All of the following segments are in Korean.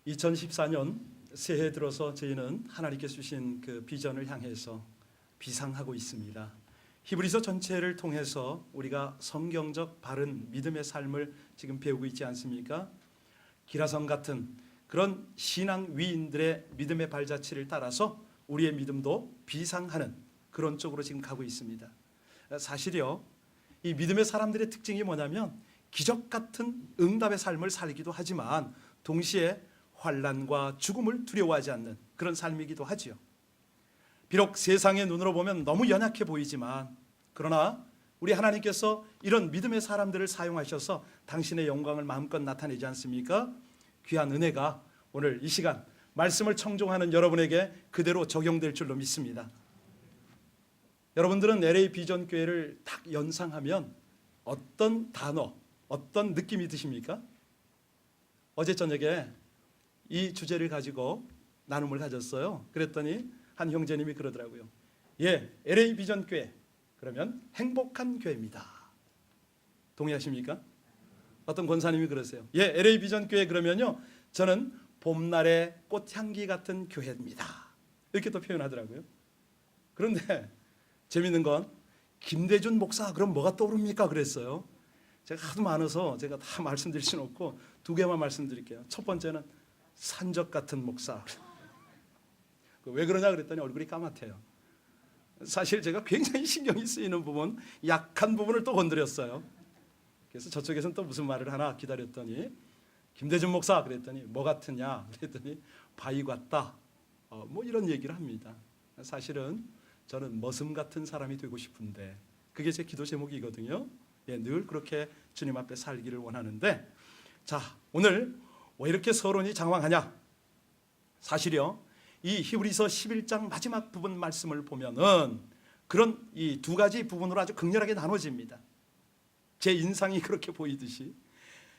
2014년 새해 들어서 저희는 하나님께서 주신 그 비전을 향해서 비상하고 있습니다. 히브리서 전체를 통해서 우리가 성경적 바른 믿음의 삶을 지금 배우고 있지 않습니까? 기라성 같은 그런 신앙 위인들의 믿음의 발자취를 따라서 우리의 믿음도 비상하는 그런 쪽으로 지금 가고 있습니다. 사실요, 이 믿음의 사람들의 특징이 뭐냐면 기적 같은 응답의 삶을 살기도 하지만 동시에 환난과 죽음을 두려워하지 않는 그런 삶이기도 하지요. 비록 세상의 눈으로 보면 너무 연약해 보이지만 그러나 우리 하나님께서 이런 믿음의 사람들을 사용하셔서 당신의 영광을 마음껏 나타내지 않습니까? 귀한 은혜가 오늘 이 시간 말씀을 청종하는 여러분에게 그대로 적용될 줄로 믿습니다. 여러분들은 LA 비전 교회를 딱 연상하면 어떤 단어, 어떤 느낌이 드십니까? 어제 저녁에 이 주제를 가지고 나눔을 가졌어요. 그랬더니 한 형제님이 그러더라고요. LA 비전 교회 그러면 행복한 교회입니다. 동의하십니까? 어떤 권사님이 그러세요. LA 비전 교회 그러면요 저는 봄날의 꽃향기 같은 교회입니다. 이렇게 또 표현하더라고요. 그런데 재밌는 건 김대준 목사 그럼 뭐가 떠오릅니까? 그랬어요. 제가 하도 많아서 제가 다 말씀드릴 수는 없고 두 개만 말씀드릴게요. 첫 번째는 산적 같은 목사. 왜 그러냐 그랬더니 얼굴이 까맣대요. 사실 제가 굉장히 신경이 쓰이는 부분, 약한 부분을 또 건드렸어요. 그래서 저쪽에서는 또 무슨 말을 하나 기다렸더니 김대준 목사 그랬더니 뭐 같으냐 그랬더니 바위 같다. 뭐 이런 얘기를 합니다. 사실은 저는 머슴 같은 사람이 되고 싶은데 그게 제 기도 제목이거든요. 늘 그렇게 주님 앞에 살기를 원하는데 자 오늘 왜 이렇게 서론이 장황하냐? 사실요 이 히브리서 11장 마지막 부분 말씀을 보면은 그런 이 두 가지 부분으로 아주 극렬하게 나눠집니다. 제 인상이 그렇게 보이듯이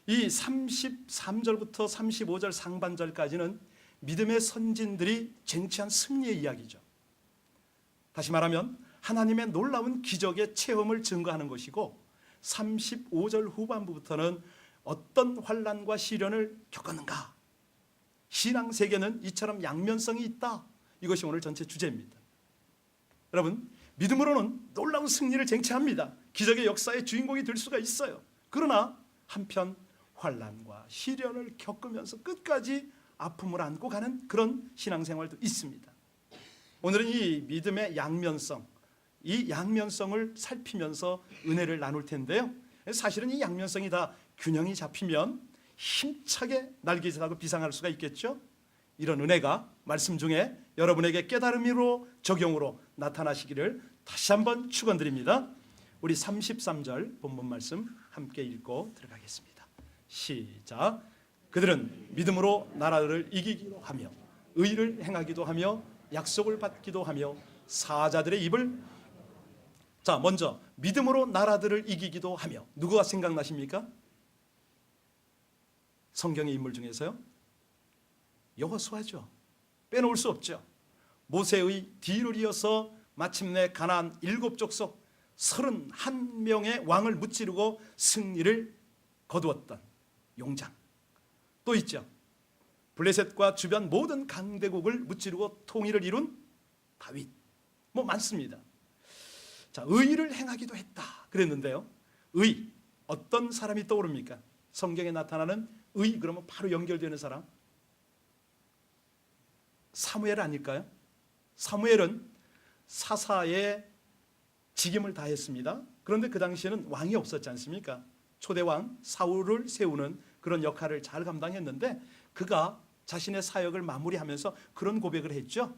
이 33절부터 35절 상반절까지는 믿음의 선진들이 쟁취한 승리의 이야기죠. 다시 말하면 하나님의 놀라운 기적의 체험을 증거하는 것이고 35절 후반부부터는 어떤 환난과 시련을 겪었는가? 신앙 세계는 이처럼 양면성이 있다. 이것이 오늘 전체 주제입니다. 여러분, 믿음으로는 놀라운 승리를 쟁취합니다. 기적의 역사의 주인공이 될 수가 있어요. 그러나 한편 환난과 시련을 겪으면서 끝까지 아픔을 안고 가는 그런 신앙생활도 있습니다. 오늘은 이 믿음의 양면성, 이 양면성을 살피면서 은혜를 나눌 텐데요. 사실은 이 양면성이 다 균형이 잡히면 힘차게 날개짓하고 비상할 수가 있겠죠. 이런 은혜가 말씀 중에 여러분에게 깨달음으로 적용으로 나타나시기를 다시 한번 축원드립니다. 우리 33절 본문 말씀 함께 읽고 들어가겠습니다. 시작. 그들은 믿음으로 나라를 이기기도 하며 의를 행하기도 하며 약속을 받기도 하며 사자들의 입을 자 먼저 믿음으로 나라들을 이기기도 하며 누구가 생각나십니까? 성경의 인물 중에서요? 여호수아죠. 빼놓을 수 없죠. 모세의 뒤를 이어서 마침내 가나안 7족속 31명의 왕을 무찌르고 승리를 거두었던 용장. 또 있죠. 블레셋과 주변 모든 강대국을 무찌르고 통일을 이룬 다윗. 뭐 많습니다. 자, 의를 행하기도 했다 그랬는데요. 의, 어떤 사람이 떠오릅니까? 성경에 나타나는 의 그러면 바로 연결되는 사람 사무엘 아닐까요? 사무엘은 사사의 직임을 다했습니다. 그런데 그 당시에는 왕이 없었지 않습니까? 초대왕 사울을 세우는 그런 역할을 잘 감당했는데 그가 자신의 사역을 마무리하면서 그런 고백을 했죠.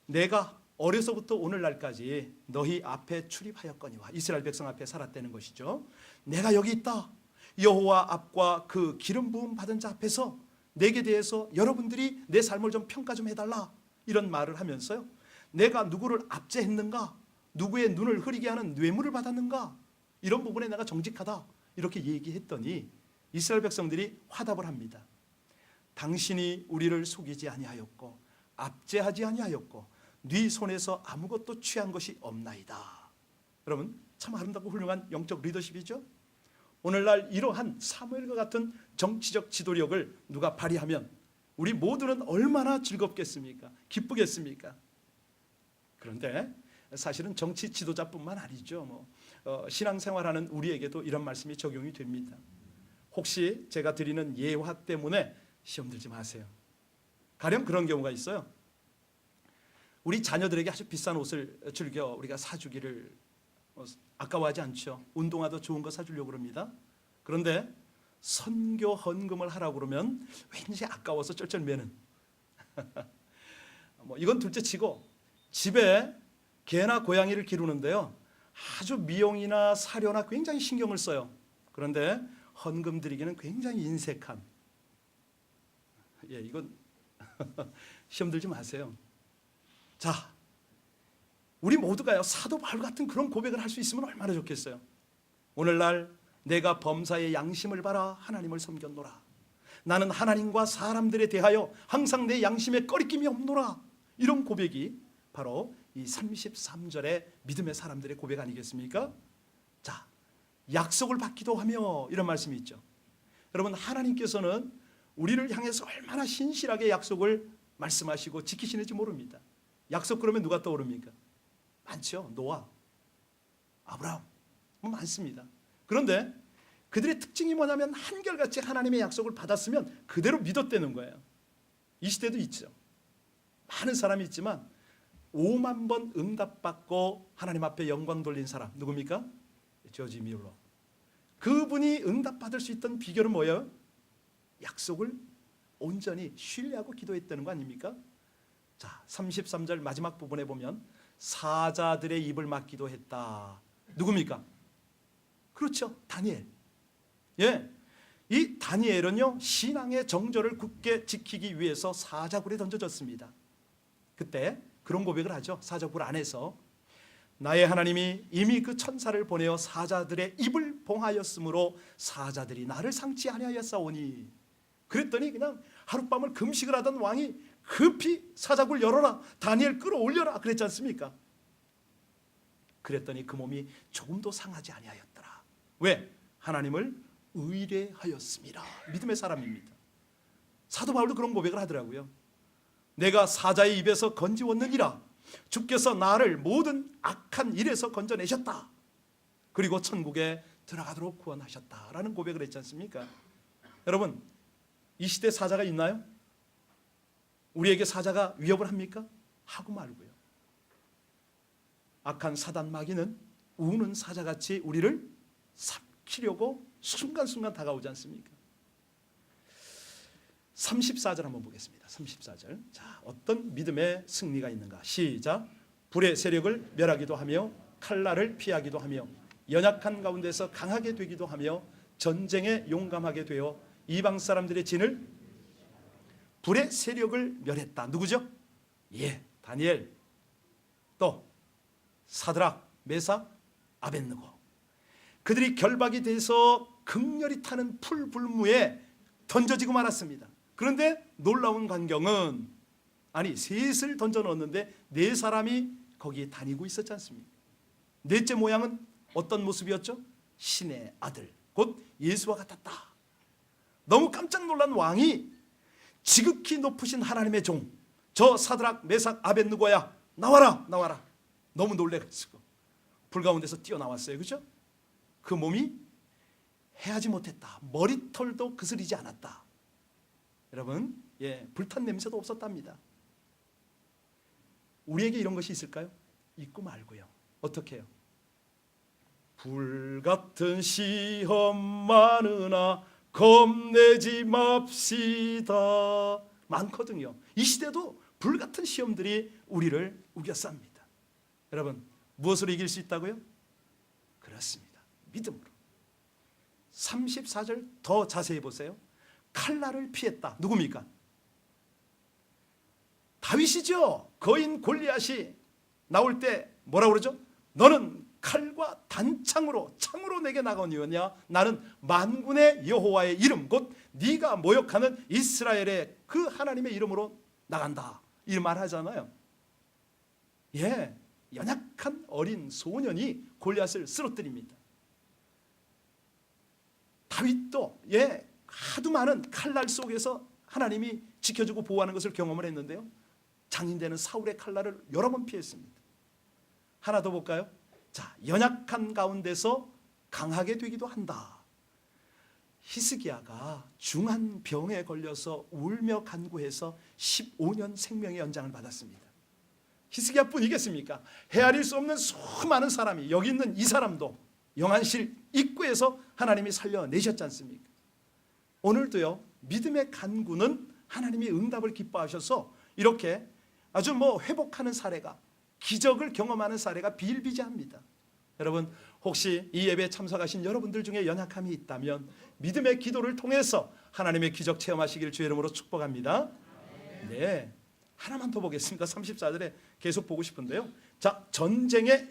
내가 어려서부터 오늘날까지 너희 앞에 출입하였거니와 이스라엘 백성 앞에 살았다는 것이죠. 내가 여기 있다. 여호와 앞과 그 기름 부음 받은 자 앞에서 내게 대해서 여러분들이 내 삶을 좀 평가 좀 해달라 이런 말을 하면서요. 내가 누구를 압제했는가? 누구의 눈을 흐리게 하는 뇌물을 받았는가? 이런 부분에 내가 정직하다 이렇게 얘기했더니 이스라엘 백성들이 화답을 합니다. 당신이 우리를 속이지 아니하였고 압제하지 아니하였고 네 손에서 아무것도 취한 것이 없나이다. 여러분 참 아름답고 훌륭한 영적 리더십이죠. 오늘날 이러한 사무엘과 같은 정치적 지도력을 누가 발휘하면 우리 모두는 얼마나 즐겁겠습니까? 기쁘겠습니까? 그런데 사실은 정치 지도자뿐만 아니죠. 신앙생활하는 우리에게도 이런 말씀이 적용이 됩니다. 혹시 제가 드리는 예화 때문에 시험 들지 마세요. 가령 그런 경우가 있어요. 우리 자녀들에게 아주 비싼 옷을 즐겨 우리가 사주기를 아까워하지 않죠. 운동화도 좋은 거 사주려고 그럽니다. 그런데 선교 헌금을 하라고 그러면 왠지 아까워서 쩔쩔매는 이건 둘째치고 집에 개나 고양이를 기르는데요, 아주 미용이나 사료나 굉장히 신경을 써요. 그런데 헌금 드리기는 굉장히 인색한, 이건 시험 들지 마세요. 자, 우리 모두가요 사도 바울 같은 그런 고백을 할 수 있으면 얼마나 좋겠어요. 오늘날 내가 범사의 양심을 바라 하나님을 섬겼노라. 나는 하나님과 사람들에 대하여 항상 내 양심에 꺼리낌이 없노라. 이런 고백이 바로 이 33절의 믿음의 사람들의 고백 아니겠습니까? 자, 약속을 받기도 하며 이런 말씀이 있죠. 여러분, 하나님께서는 우리를 향해서 얼마나 신실하게 약속을 말씀하시고 지키시는지 모릅니다. 약속 그러면 누가 떠오릅니까? 많죠. 노아, 아브라함, 많습니다. 그런데 그들의 특징이 뭐냐면 한결같이 하나님의 약속을 받았으면 그대로 믿었다는 거예요. 이 시대도 있죠. 많은 사람이 있지만 5만 번 응답받고 하나님 앞에 영광 돌린 사람 누굽니까? 조지 뮬러. 그분이 응답받을 수 있던 비결은 뭐예요? 약속을 온전히 신뢰하고 기도했다는 거 아닙니까? 자, 33절 마지막 부분에 보면 사자들의 입을 막기도 했다. 누굽니까? 그렇죠, 다니엘. 이 다니엘은요 신앙의 정절을 굳게 지키기 위해서 사자굴에 던져졌습니다. 그때 그런 고백을 하죠. 사자굴 안에서 나의 하나님이 이미 그 천사를 보내어 사자들의 입을 봉하였으므로 사자들이 나를 상치 아니하였사오니. 그랬더니 그냥 하룻밤을 금식을 하던 왕이 급히 사자굴 열어라, 다니엘 끌어올려라 그랬지 않습니까? 그랬더니 그 몸이 조금도 상하지 아니하였더라. 왜? 하나님을 의뢰하였습니다. 믿음의 사람입니다. 사도 바울도 그런 고백을 하더라고요. 내가 사자의 입에서 건지웠느니라. 주께서 나를 모든 악한 일에서 건져내셨다. 그리고 천국에 들어가도록 구원하셨다라는 고백을 했지 않습니까? 여러분, 이 시대에 사자가 있나요? 우리에게 사자가 위협을 합니까? 하고 말고요. 악한 사단 마귀는 우는 사자같이 우리를 삽키려고 순간순간 다가오지 않습니까? 34절 한번 보겠습니다. 34절. 자, 어떤 믿음의 승리가 있는가? 시작. 불의 세력을 멸하기도 하며 칼날을 피하기도 하며 연약한 가운데서 강하게 되기도 하며 전쟁에 용감하게 되어 이방 사람들의 진을 불의 세력을 멸했다. 누구죠? 다니엘, 또 사드락, 메삭, 아벳느고. 그들이 결박이 돼서 극렬히 타는 풀불무에 던져지고 말았습니다. 그런데 놀라운 광경은 셋을 던져 넣었는데 4사람이 거기에 다니고 있었지 않습니까? 넷째 모양은 어떤 모습이었죠? 신의 아들, 곧 예수와 같았다. 너무 깜짝 놀란 왕이 지극히 높으신 하나님의 종, 저 사드락, 메삭, 아벳느고야, 나와라, 나와라. 너무 놀래가지고 불 가운데서 뛰어나왔어요. 그죠? 그 몸이 해하지 못했다. 머리털도 그스리지 않았다. 여러분, 불탄 냄새도 없었답니다. 우리에게 이런 것이 있을까요? 있고 말고요. 어떻게 해요? 불같은 시험 많으나 겁내지 맙시다. 많거든요. 이 시대도 불같은 시험들이 우리를 우겨쌉니다. 여러분, 무엇으로 이길 수 있다고요? 그렇습니다. 믿음으로. 34절 더 자세히 보세요. 칼날을 피했다. 누굽니까? 다윗이죠. 거인 골리앗이 나올 때 뭐라고 그러죠? 너는 칼과 단창으로 창으로 내게 나가오니냐? 나는 만군의 여호와의 이름 곧 네가 모욕하는 이스라엘의 그 하나님의 이름으로 나간다. 이 말 하잖아요. 연약한 어린 소년이 골리앗을 쓰러뜨립니다. 다윗도 하도 많은 칼날 속에서 하나님이 지켜주고 보호하는 것을 경험을 했는데요, 장인되는 사울의 칼날을 여러 번 피했습니다. 하나 더 볼까요? 자, 연약한 가운데서 강하게 되기도 한다. 히스기야가 중한 병에 걸려서 울며 간구해서 15년 생명의 연장을 받았습니다. 히스기야뿐이겠습니까? 헤아릴 수 없는 수많은 사람이, 여기 있는 이 사람도 영안실 입구에서 하나님이 살려내셨지 않습니까? 오늘도요, 믿음의 간구는 하나님이 응답을 기뻐하셔서 이렇게 아주 회복하는 사례가, 기적을 경험하는 사례가 비일비재합니다. 여러분, 혹시 이 예배에 참석하신 여러분들 중에 연약함이 있다면 믿음의 기도를 통해서 하나님의 기적 체험하시기를 주의 이름으로 축복합니다. 네, 하나만 더 보겠습니다. 34절에 계속 보고 싶은데요. 자, 전쟁에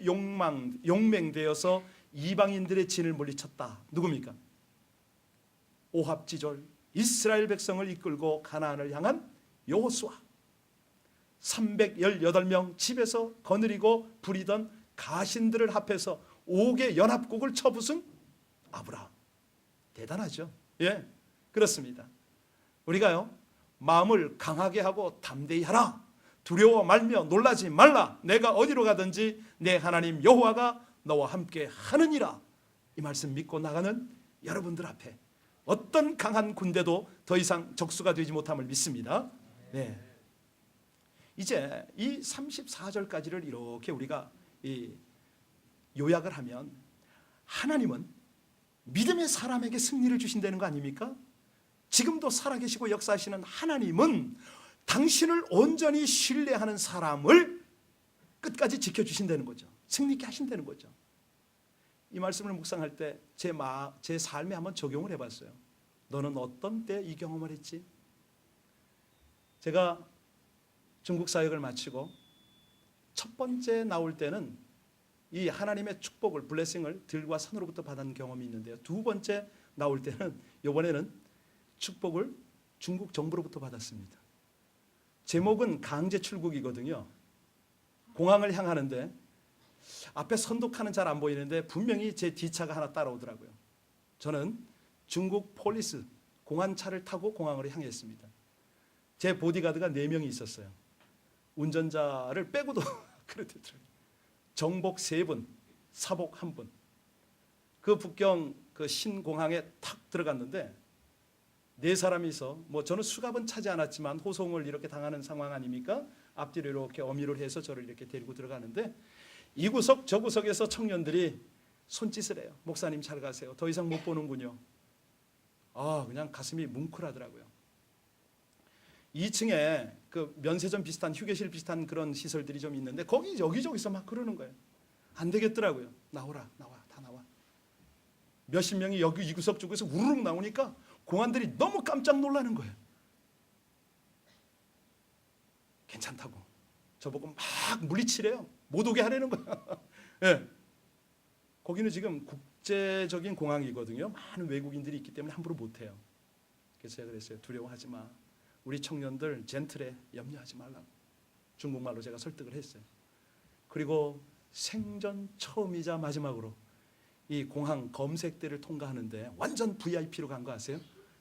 용맹되어서 이방인들의 진을 물리쳤다. 누굽니까? 오합지졸 이스라엘 백성을 이끌고 가나안을 향한 여호수아. 318명 집에서 거느리고 부리던 가신들을 합해서 5개 연합국을 쳐부순 아브라함. 대단하죠? 예, 그렇습니다. 우리가요, 마음을 강하게 하고 담대히 하라. 두려워 말며 놀라지 말라. 내가 어디로 가든지 내 하나님 여호와가 너와 함께 하느니라. 이 말씀 믿고 나가는 여러분들 앞에 어떤 강한 군대도 더 이상 적수가 되지 못함을 믿습니다. 네. 이제 이 34절까지를 이렇게 우리가 요약을 하면, 하나님은 믿음의 사람에게 승리를 주신다는 거 아닙니까? 지금도 살아계시고 역사하시는 하나님은 당신을 온전히 신뢰하는 사람을 끝까지 지켜주신다는 거죠. 승리케 하신다는 거죠. 이 말씀을 묵상할 때 제 삶에 한번 적용을 해봤어요. 너는 어떤 때 이 경험을 했지? 제가 중국 사역을 마치고 첫 번째 나올 때는 이 하나님의 축복을, 블레싱을 들과 산으로부터 받은 경험이 있는데요, 두 번째 나올 때는, 이번에는 축복을 중국 정부로부터 받았습니다. 제목은 강제 출국이거든요. 공항을 향하는데 앞에 선독하는 잘 안 보이는데 분명히 제 뒤차가 하나 따라오더라고요. 저는 중국 폴리스 공안차를 타고 공항으로 향했습니다. 제 보디가드가 4명이 있었어요. 운전자를 빼고도 그렇더라고요. 정복 3분, 사복 1분. 그 북경 그 신공항에 탁 들어갔는데 4사람이서, 저는 수갑은 차지 않았지만 호송을 이렇게 당하는 상황 아닙니까? 앞뒤로 이렇게 어미를 해서 저를 이렇게 데리고 들어가는데, 이 구석 저 구석에서 청년들이 손짓을 해요. 목사님 잘 가세요. 더 이상 못 보는군요. 그냥 가슴이 뭉클하더라고요. 2층에 그 면세점 비슷한, 휴게실 비슷한 그런 시설들이 좀 있는데 거기 여기저기서 막 그러는 거예요. 안 되겠더라고요. 나오라, 나와, 다 나와. 몇십 명이 여기 이 구석 쪽에서 우르륵 나오니까 공안들이 너무 깜짝 놀라는 거예요. 괜찮다고 저보고 막 물리치래요. 못 오게 하려는 거야. 네. 거기는 지금 국제적인 공항이거든요. 많은 외국인들이 있기 때문에 함부로 못해요. 그래서 제가 그랬어요. 두려워하지 마. 우리 청년들 젠틀해, 염려하지 말라고. 중국말로 제가 설득을 했어요. 그리고 생전 처음이자 마지막으로 이 공항 검색대를 통과하는데 완전 VIP로 간 거 아세요?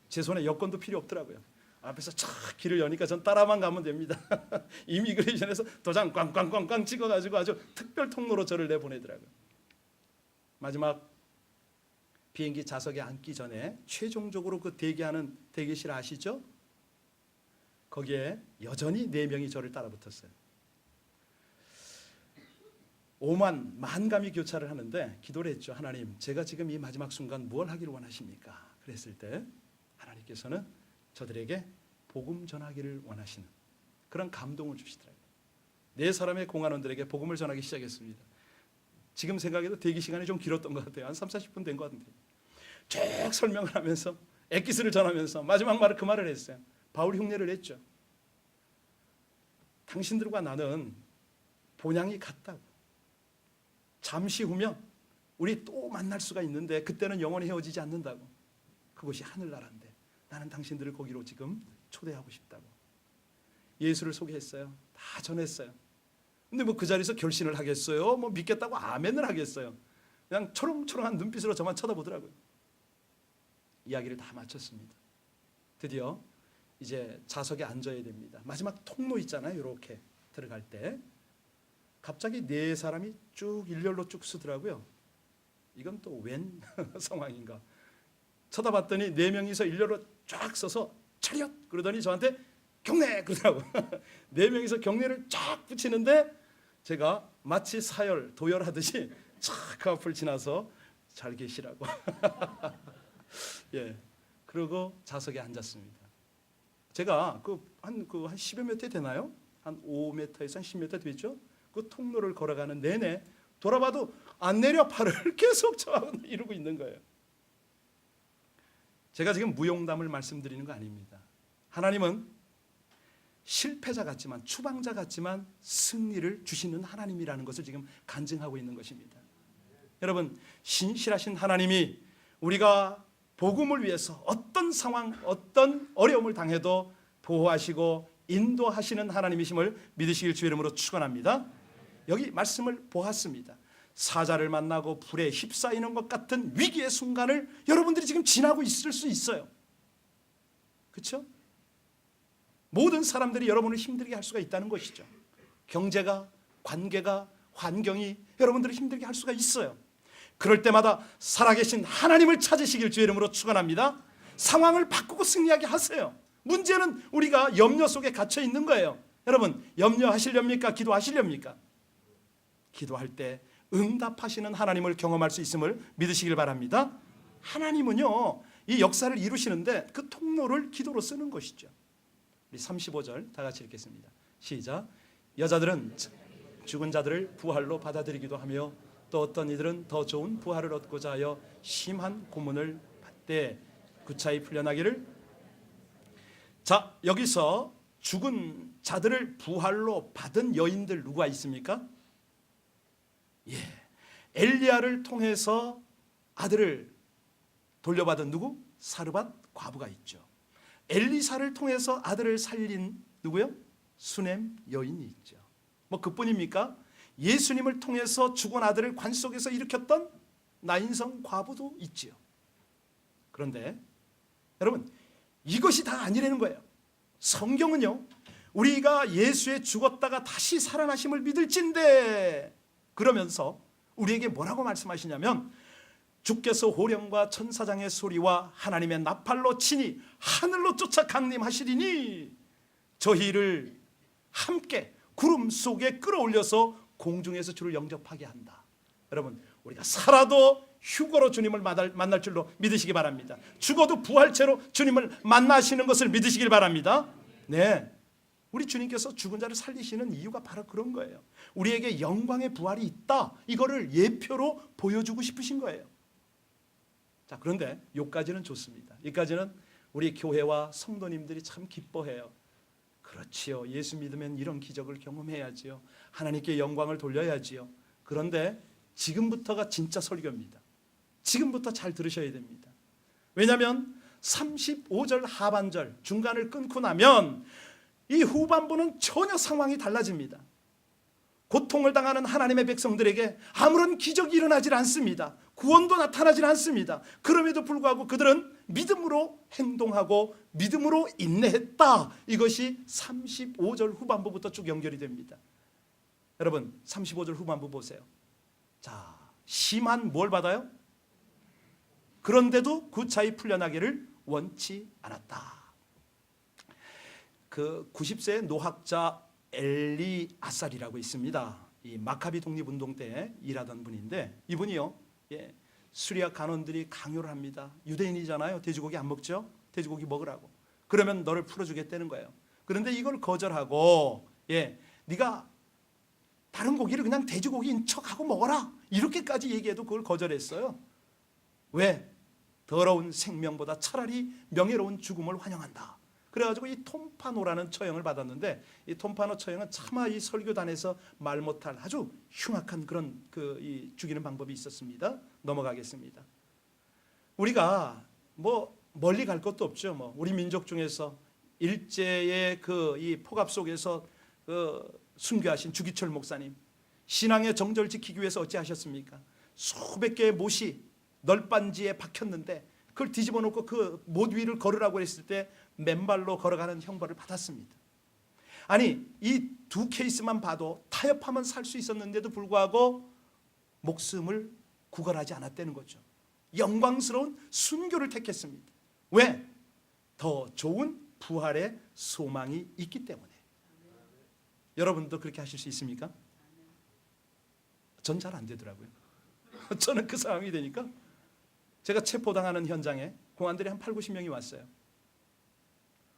제 손에 여권도 필요 없더라고요. 앞에서 착 길을 여니까 전 따라만 가면 됩니다. 이미그레이션에서 도장 꽝꽝꽝꽝 찍어가지고 아주 특별 통로로 저를 내보내더라고요. 마지막 비행기 좌석에 앉기 전에 최종적으로 그 대기하는 대기실 아시죠? 거기에 여전히 4명이 저를 따라붙었어요. 만감이 교차를 하는데 기도를 했죠. 하나님, 제가 지금 이 마지막 순간 무엇을 하기를 원하십니까? 그랬을 때 하나님께서는 저들에게 복음 전하기를 원하시는 그런 감동을 주시더라고요. 4사람의 공안원들에게 복음을 전하기 시작했습니다. 지금 생각해도 대기 시간이 좀 길었던 것 같아요. 한 30-40분 된 것 같은데 쭉 설명을 하면서 엑기스를 전하면서 마지막 말을 그 말을 했어요. 바울 흉내를 냈죠. 당신들과 나는 본향이 같다고. 잠시 후면 우리 또 만날 수가 있는데 그때는 영원히 헤어지지 않는다고. 그것이 하늘나라인데 나는 당신들을 거기로 지금 초대하고 싶다고. 예수를 소개했어요. 다 전했어요. 근데 그 자리에서 결신을 하겠어요? 믿겠다고 아멘을 하겠어요? 그냥 초롱초롱한 눈빛으로 저만 쳐다보더라고요. 이야기를 다 마쳤습니다. 드디어 이제 좌석에 앉아야 됩니다. 마지막 통로 있잖아요. 이렇게 들어갈 때 갑자기 네 사람이 쭉 일렬로 쭉 서더라고요. 이건 또 웬 상황인가? 쳐다봤더니 네 명이서 일렬로 쫙 서서 차렷 그러더니 저한테 경례 그러더라고. 네 명이서 경례를 쫙 붙이는데 제가 마치 사열 도열하듯이 착 앞을 지나서 잘 계시라고. 예, 그러고 좌석에 앉았습니다. 제가 한 10여 미터 되나요? 한 5m에서 한 10m 되죠? 그 통로를 걸어가는 내내 돌아봐도 안 내려 팔을 계속 저하고 이러고 있는 거예요. 제가 지금 무용담을 말씀드리는 거 아닙니다. 하나님은 실패자 같지만 추방자 같지만 승리를 주시는 하나님이라는 것을 지금 간증하고 있는 것입니다. 여러분, 신실하신 하나님이 우리가 복음을 위해서 어떤 상황, 어떤 어려움을 당해도 보호하시고 인도하시는 하나님이심을 믿으시길 주의 이름으로 축원합니다. 여기 말씀을 보았습니다. 사자를 만나고 불에 휩싸이는 것 같은 위기의 순간을 여러분들이 지금 지나고 있을 수 있어요. 그렇죠? 모든 사람들이 여러분을 힘들게 할 수가 있다는 것이죠. 경제가, 관계가, 환경이 여러분들을 힘들게 할 수가 있어요. 그럴 때마다 살아계신 하나님을 찾으시길 주의 이름으로 축원합니다. 상황을 바꾸고 승리하게 하세요. 문제는 우리가 염려 속에 갇혀 있는 거예요. 여러분, 염려하시렵니까? 기도하시렵니까? 기도할 때 응답하시는 하나님을 경험할 수 있음을 믿으시길 바랍니다. 하나님은요, 이 역사를 이루시는데 그 통로를 기도로 쓰는 것이죠. 우리 35절 다 같이 읽겠습니다. 시작. 여자들은 죽은 자들을 부활로 받아들이기도 하며 또 어떤 이들은 더 좋은 부활을 얻고자 하여 심한 고문을 받되 구차히 풀려나기를. 자, 여기서 죽은 자들을 부활로 받은 여인들 누가 있습니까? 예, 엘리야를 통해서 아들을 돌려받은 누구? 사르밧 과부가 있죠. 엘리사를 통해서 아들을 살린 누구요? 수넴 여인이 있죠. 뭐 그뿐입니까? 예수님을 통해서 죽은 아들을 관 속에서 일으켰던 나인성 과부도 있지요. 그런데 여러분, 이것이 다 아니라는 거예요. 성경은요, 우리가 예수의 죽었다가 다시 살아나심을 믿을진데 그러면서 우리에게 뭐라고 말씀하시냐면 주께서 호령과 천사장의 소리와 하나님의 나팔로 치니 하늘로 쫓아 강림하시리니 저희를 함께 구름 속에 끌어올려서 공중에서 주를 영접하게 한다. 여러분, 우리가 살아도 휴거로 주님을 만날 줄로 믿으시기 바랍니다. 죽어도 부활체로 주님을 만나시는 것을 믿으시길 바랍니다. 네, 우리 주님께서 죽은 자를 살리시는 이유가 바로 그런 거예요. 우리에게 영광의 부활이 있다, 이거를 예표로 보여주고 싶으신 거예요. 자, 그런데 여기까지는 좋습니다. 여기까지는 우리 교회와 성도님들이 참 기뻐해요. 그렇지요, 예수 믿으면 이런 기적을 경험해야지요. 하나님께 영광을 돌려야지요. 그런데 지금부터가 진짜 설교입니다. 지금부터 잘 들으셔야 됩니다. 왜냐하면 35절 하반절 중간을 끊고 나면 이 후반부는 전혀 상황이 달라집니다. 고통을 당하는 하나님의 백성들에게 아무런 기적이 일어나질 않습니다. 구원도 나타나질 않습니다. 그럼에도 불구하고 그들은 믿음으로 행동하고 믿음으로 인내했다. 이것이 35절 후반부부터 쭉 연결이 됩니다. 여러분, 35절 후반부 보세요. 자, 심한 뭘 받아요? 그런데도 구차히 풀려나기를 원치 않았다. 그 90세의 노학자 엘리아살이라고 있습니다. 이 마카비 독립운동 때 일하던 분인데 이분이요, 예, 수리아 간원들이 강요를 합니다. 유대인이잖아요. 돼지고기 안 먹죠? 돼지고기 먹으라고. 그러면 너를 풀어주겠다는 거예요. 그런데 이걸 거절하고, 예, 네가 다른 고기를 그냥 돼지고기인 척하고 먹어라, 이렇게까지 얘기해도 그걸 거절했어요. 왜? 더러운 생명보다 차라리 명예로운 죽음을 환영한다. 그래가지고 이 톰파노라는 처형을 받았는데, 이 톰파노 처형은 차마 이 설교단에서 말 못할 아주 흉악한 그런 이 죽이는 방법이 있었습니다. 넘어가겠습니다. 우리가 뭐 멀리 갈 것도 없죠. 뭐 우리 민족 중에서 일제의 이 폭압 속에서 순교하신 주기철 목사님, 신앙의 정절 지키기 위해서 어찌하셨습니까? 수백 개의 못이 널빤지에 박혔는데 그걸 뒤집어 놓고 그 못 위를 걸으라고 했을 때 맨발로 걸어가는 형벌을 받았습니다. 아니, 이 두 케이스만 봐도 타협하면 살 수 있었는데도 불구하고 목숨을 구걸하지 않았다는 거죠. 영광스러운 순교를 택했습니다. 왜? 더 좋은 부활의 소망이 있기 때문에. 여러분도 그렇게 하실 수 있습니까? 전 잘 안 되더라고요. 저는 그 상황이 되니까 제가 체포당하는 현장에 공안들이 한 8, 90명이 왔어요.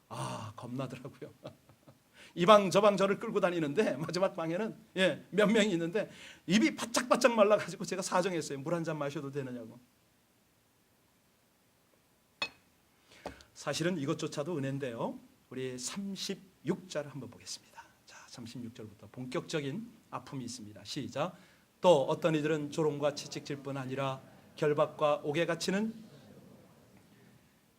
아, 겁나더라고요. 이 방 저 방 저를 끌고 다니는데 마지막 방에는 몇 명이 있는데 입이 바짝바짝 말라가지고 제가 사정했어요. 물 한 잔 마셔도 되느냐고. 사실은 이것조차도 은혜인데요. 우리 36절 한번 보겠습니다. 자, 36절부터 본격적인 아픔이 있습니다. 시작. 또 어떤 이들은 조롱과 채찍질 뿐 아니라 결박과 옥에 갇히는,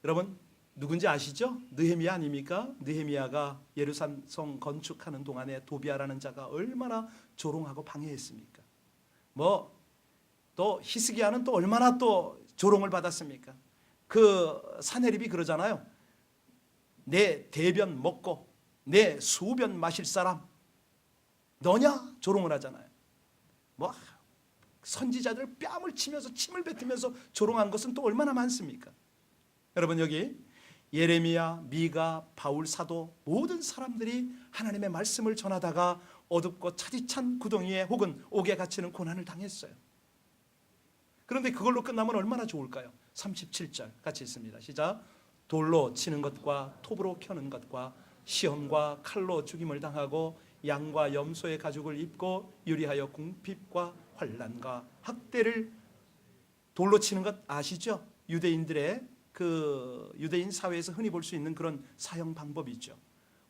여러분 누군지 아시죠? 느헤미야 아닙니까? 느헤미야가 예루살렘 성 건축하는 동안에 도비아라는 자가 얼마나 조롱하고 방해했습니까? 또 히스기야는 또 얼마나 또 조롱을 받았습니까? 그 사내립이 그러잖아요. 내 대변 먹고 내 소변 마실 사람 너냐? 조롱을 하잖아요. 선지자들 뺨을 치면서 침을 뱉으면서 조롱한 것은 또 얼마나 많습니까? 여러분, 여기 예레미야, 미가, 바울 사도 모든 사람들이 하나님의 말씀을 전하다가 어둡고 차디찬 구덩이에 혹은 옥에 갇히는 고난을 당했어요. 그런데 그걸로 끝나면 얼마나 좋을까요? 37절 같이 있습니다. 시작. 돌로 치는 것과 톱으로 켜는 것과 시험과 칼로 죽임을 당하고 양과 염소의 가죽을 입고 유리하여 궁핍과 환난과 학대를, 돌로 치는 것 아시죠? 유대인들의 그 유대인 사회에서 흔히 볼 수 있는 그런 사형 방법이죠.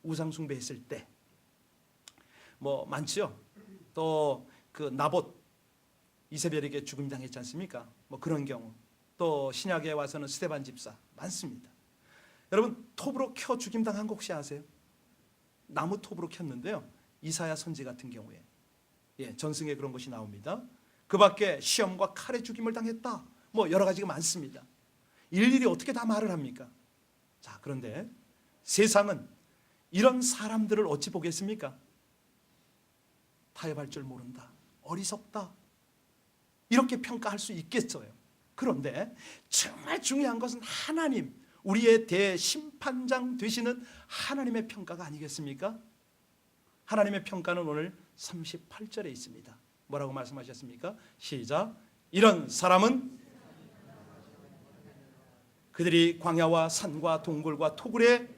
우상 숭배했을 때 많죠. 또 그 나봇 이세벨에게 죽임 당했지 않습니까? 그런 경우. 또 신약에 와서는 스데반 집사 많습니다. 여러분, 톱으로 켜 죽임 당한 거 혹시 아세요? 나무 톱으로 켰는데요. 이사야 선지 같은 경우에 전승에 그런 것이 나옵니다. 그 밖에 시험과 칼에 죽임을 당했다. 여러 가지가 많습니다. 일일이 어떻게 다 말을 합니까? 자, 그런데 세상은 이런 사람들을 어찌 보겠습니까? 타협할 줄 모른다, 어리석다, 이렇게 평가할 수 있겠어요. 그런데 정말 중요한 것은 하나님, 우리의 대심판장 되시는 하나님의 평가가 아니겠습니까? 하나님의 평가는 오늘 38절에 있습니다. 뭐라고 말씀하셨습니까? 시작. 이런 사람은 그들이 광야와 산과 동굴과 토굴에,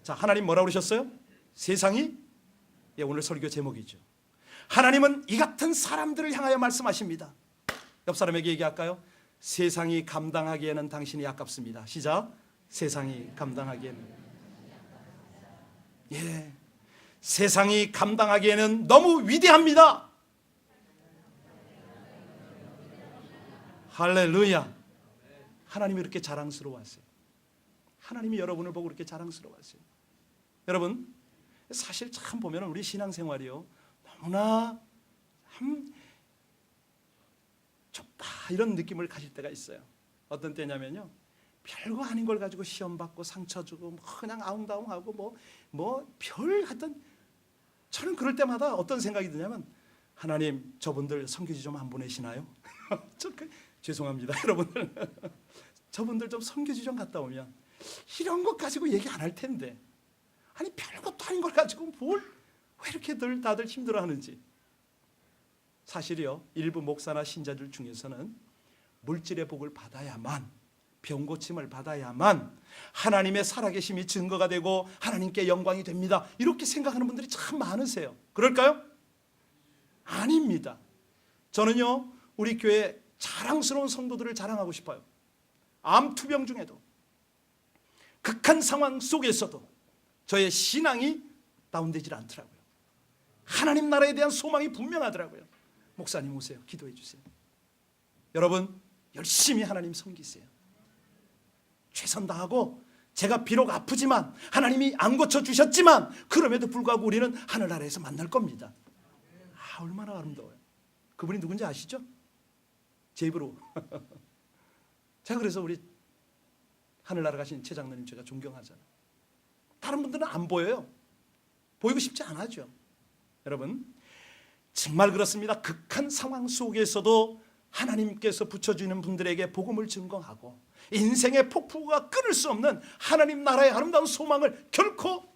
자, 하나님 뭐라고 그러셨어요? 세상이, 오늘 설교 제목이죠. 하나님은 이 같은 사람들을 향하여 말씀하십니다. 옆 사람에게 얘기할까요? 세상이 감당하기에는 당신이 아깝습니다. 시작. 세상이 감당하기에는, 세상이 감당하기에는 너무 위대합니다. 할렐루야. 하나님이 이렇게 자랑스러워하세요. 하나님이 여러분을 보고 이렇게 자랑스러워하세요. 여러분, 사실 참 보면 우리 신앙생활이요, 너무나 좁다 이런 느낌을 가질 때가 있어요. 어떤 때냐면요, 별거 아닌 걸 가지고 시험 받고 상처 주고 그냥 아웅다웅하고 별 하여튼, 저는 그럴 때마다 어떤 생각이 드냐면, 하나님 저분들 선교지 좀 안 보내시나요? 죄송합니다 여러분들. 저분들 좀 선교지 좀 갔다 오면 이런 것 가지고 얘기 안 할 텐데, 아니 별것도 아닌 걸 가지고 왜 이렇게 다들 힘들어하는지. 사실이요, 일부 목사나 신자들 중에서는 물질의 복을 받아야만, 병고침을 받아야만 하나님의 살아계심이 증거가 되고 하나님께 영광이 됩니다, 이렇게 생각하는 분들이 참 많으세요. 그럴까요? 아닙니다. 저는요, 우리 교회 자랑스러운 성도들을 자랑하고 싶어요. 암투병 중에도, 극한 상황 속에서도 저의 신앙이 다운되질 않더라고요. 하나님 나라에 대한 소망이 분명하더라고요. 목사님 오세요, 기도해 주세요. 여러분, 열심히 하나님 섬기세요. 최선 다하고, 제가 비록 아프지만 하나님이 안 고쳐주셨지만 그럼에도 불구하고 우리는 하늘나라에서 만날 겁니다. 얼마나 아름다워요. 그분이 누군지 아시죠? 제 입으로. 자, 그래서 우리 하늘나라 가신 최 장로님 제가 존경하잖아요. 다른 분들은 안 보여요. 보이고 싶지 않아죠. 여러분, 정말 그렇습니다. 극한 상황 속에서도 하나님께서 붙여주는 분들에게 복음을 증거하고 인생의 폭풍우가 끊을 수 없는 하나님 나라의 아름다운 소망을 결코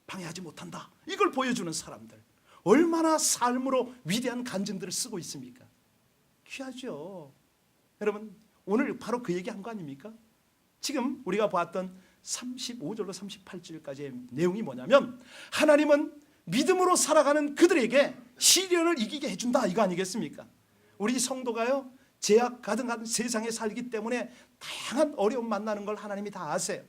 방해하지 못한다. 이걸 보여주는 사람들, 얼마나 삶으로 위대한 간증들을 쓰고 있습니까? 귀하죠. 여러분, 오늘 바로 그 얘기한 거 아닙니까? 지금 우리가 봤던 35절로 38절까지의 내용이 뭐냐면, 하나님은 믿음으로 살아가는 그들에게 시련을 이기게 해준다, 이거 아니겠습니까? 우리 성도가요, 제약 가득한 세상에 살기 때문에 다양한 어려움 만나는 걸 하나님이 다 아세요.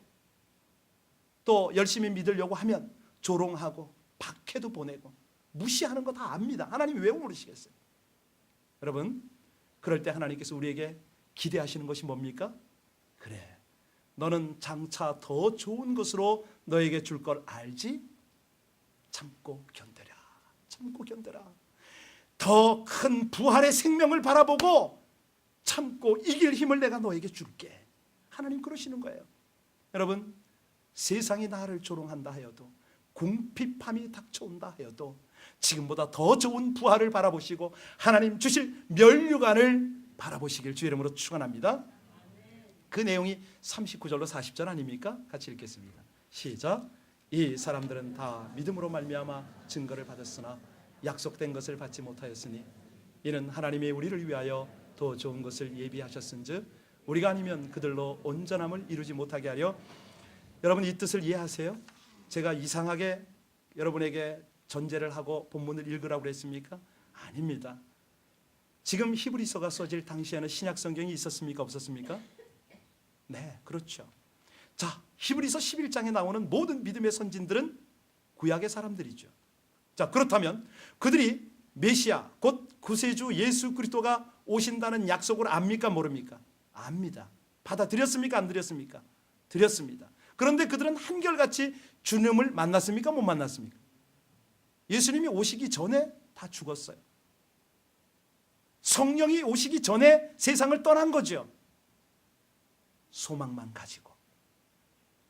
또 열심히 믿으려고 하면 조롱하고 박해도 보내고 무시하는 거 다 압니다. 하나님이 왜 모르시겠어요? 여러분, 그럴 때 하나님께서 우리에게 기대하시는 것이 뭡니까? 그래, 너는 장차 더 좋은 것으로 너에게 줄 걸 알지? 참고 견뎌라. 참고 견뎌라. 더 큰 부활의 생명을 바라보고 참고 이길 힘을 내가 너에게 줄게. 하나님 그러시는 거예요. 여러분, 세상이 나를 조롱한다 하여도, 궁핍함이 닥쳐온다 하여도 지금보다 더 좋은 부활을 바라보시고 하나님 주실 면류관을 바라보시길 주의 이름으로 축원합니다. 그 내용이 39절로 40절 아닙니까? 같이 읽겠습니다. 시작. 이 사람들은 다 믿음으로 말미암아 증거를 받았으나 약속된 것을 받지 못하였으니 이는 하나님이 우리를 위하여 더 좋은 것을 예비하셨은즉 우리가 아니면 그들로 온전함을 이루지 못하게 하려. 여러분, 이 뜻을 이해하세요? 제가 이상하게 여러분에게 전제를 하고 본문을 읽으라고 그랬습니까? 아닙니다. 지금 히브리서가 써질 당시에는 신약 성경이 있었습니까? 없었습니까? 네, 그렇죠. 자, 히브리서 11장에 나오는 모든 믿음의 선진들은 구약의 사람들이죠. 자, 그렇다면 그들이 메시아 곧 구세주 예수 그리스도가 오신다는 약속을 압니까? 모릅니까? 압니다. 받아들였습니까? 안 드렸습니까? 드렸습니다. 그런데 그들은 한결같이 주님을 만났습니까? 못 만났습니까? 예수님이 오시기 전에 다 죽었어요. 성령이 오시기 전에 세상을 떠난 거죠. 소망만 가지고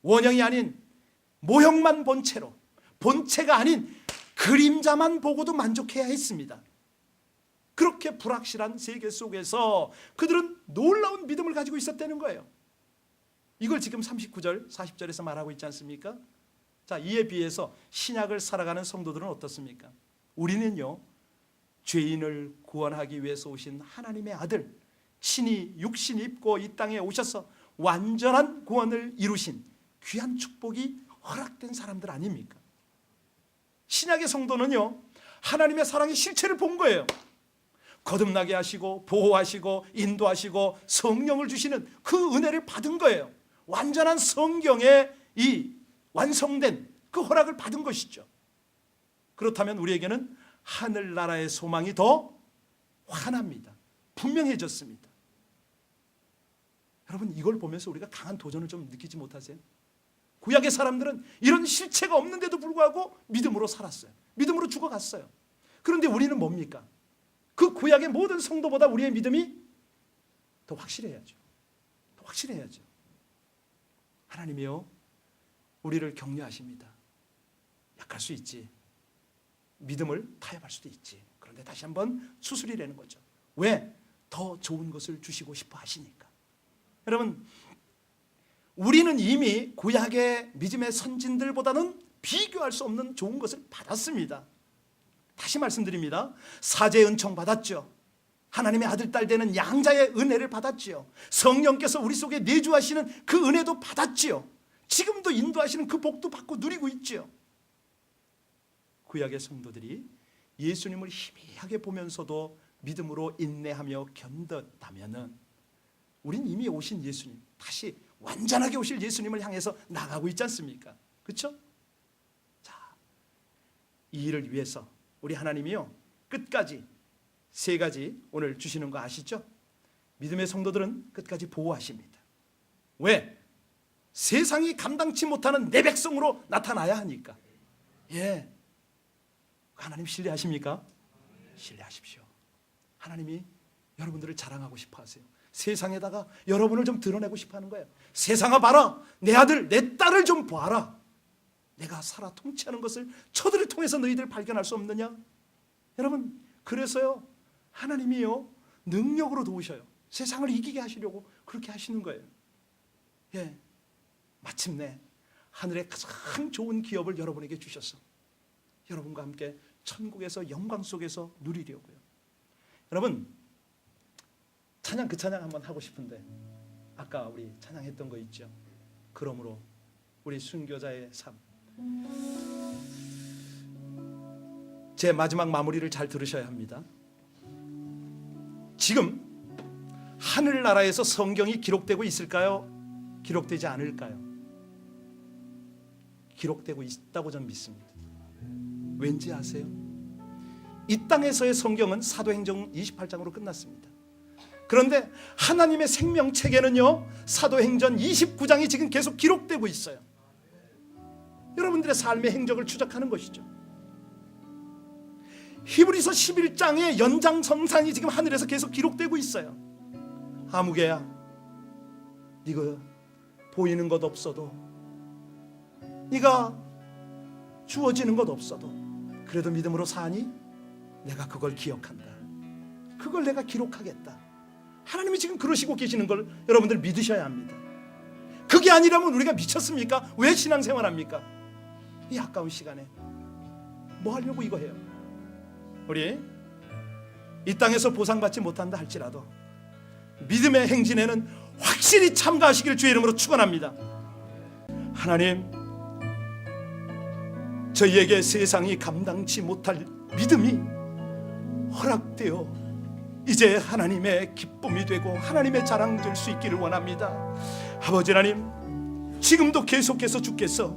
원형이 아닌 모형만 본 채로, 본체가 아닌 그림자만 보고도 만족해야 했습니다. 그렇게 불확실한 세계 속에서 그들은 놀라운 믿음을 가지고 있었다는 거예요. 이걸 지금 39절, 40절에서 말하고 있지 않습니까? 자, 이에 비해서 신약을 살아가는 성도들은 어떻습니까? 우리는요, 죄인을 구원하기 위해서 오신 하나님의 아들, 친히 육신 입고 이 땅에 오셔서 완전한 구원을 이루신 귀한 축복이 허락된 사람들 아닙니까? 신약의 성도는요, 하나님의 사랑의 실체를 본 거예요. 거듭나게 하시고 보호하시고 인도하시고 성령을 주시는 그 은혜를 받은 거예요. 완전한 성경의 이 완성된 그 허락을 받은 것이죠. 그렇다면 우리에게는 하늘나라의 소망이 더 환합니다. 분명해졌습니다. 여러분, 이걸 보면서 우리가 강한 도전을 좀 느끼지 못하세요? 구약의 사람들은 이런 실체가 없는데도 불구하고 믿음으로 살았어요. 믿음으로 죽어갔어요. 그런데 우리는 뭡니까? 그 구약의 모든 성도보다 우리의 믿음이 더 확실해야죠. 더 확실해야죠. 하나님이요, 우리를 격려하십니다. 약할 수 있지. 믿음을 타협할 수도 있지. 그런데 다시 한번 추스리라는 거죠. 왜? 더 좋은 것을 주시고 싶어 하시니까. 여러분, 우리는 이미 구약의 믿음의 선진들보다는 비교할 수 없는 좋은 것을 받았습니다. 다시 말씀드립니다. 사제의 은총 받았죠. 하나님의 아들 딸 되는 양자의 은혜를 받았지요. 성령께서 우리 속에 내주하시는 그 은혜도 받았지요. 지금도 인도하시는 그 복도 받고 누리고 있지요. 구약의 성도들이 예수님을 희미하게 보면서도 믿음으로 인내하며 견뎠다면은 우린 이미 오신 예수님, 다시 완전하게 오실 예수님을 향해서 나가고 있지 않습니까? 그렇죠? 자, 이 일을 위해서 우리 하나님이요, 끝까지 세 가지 오늘 주시는 거 아시죠? 믿음의 성도들은 끝까지 보호하십니다. 왜? 세상이 감당치 못하는 내 백성으로 나타나야 하니까. 예, 하나님 신뢰하십니까? 신뢰하십시오. 하나님이 여러분들을 자랑하고 싶어 하세요. 세상에다가 여러분을 좀 드러내고 싶어 하는 거예요. 세상아 봐라, 내 아들 내 딸을 좀 봐라. 내가 살아 통치하는 것을 저들을 통해서 너희들 발견할 수 없느냐? 여러분, 그래서요 하나님이요 능력으로 도우셔요. 세상을 이기게 하시려고 그렇게 하시는 거예요. 예, 마침내 하늘의 가장 좋은 기업을 여러분에게 주셔서 여러분과 함께 천국에서 영광 속에서 누리려고요. 여러분, 찬양, 그 찬양 한번 하고 싶은데 아까 우리 찬양했던 거 있죠. 그러므로 우리 순교자의 삶, 제 마지막 마무리를 잘 들으셔야 합니다. 지금 하늘나라에서 성경이 기록되고 있을까요? 기록되지 않을까요? 기록되고 있다고 저는 믿습니다. 왠지 아세요? 이 땅에서의 성경은 사도행전 28장으로 끝났습니다. 그런데 하나님의 생명책에는요 사도행전 29장이 지금 계속 기록되고 있어요. 여러분들의 삶의 행적을 추적하는 것이죠. 히브리서 11장의 연장선상이 지금 하늘에서 계속 기록되고 있어요. 아무개야, 네가 보이는 것 없어도, 네가 주어지는 것 없어도 그래도 믿음으로 사니 내가 그걸 기억한다. 그걸 내가 기록하겠다. 하나님이 지금 그러시고 계시는 걸 여러분들 믿으셔야 합니다. 그게 아니라면 우리가 미쳤습니까? 왜 신앙생활합니까? 이 아까운 시간에 뭐 하려고 이거 해요? 우리 이 땅에서 보상받지 못한다 할지라도 믿음의 행진에는 확실히 참가하시길 주의 이름으로 축원합니다. 하나님, 저희에게 세상이 감당치 못할 믿음이 허락되어 이제 하나님의 기쁨이 되고 하나님의 자랑 될 수 있기를 원합니다. 아버지 하나님, 지금도 계속해서 주께서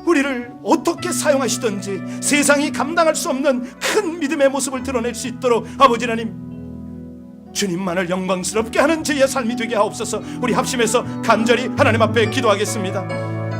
우리를 어떻게 사용하시든지 세상이 감당할 수 없는 큰 믿음의 모습을 드러낼 수 있도록 아버지 하나님, 주님만을 영광스럽게 하는 저희의 삶이 되게 하옵소서. 우리 합심해서 간절히 하나님 앞에 기도하겠습니다.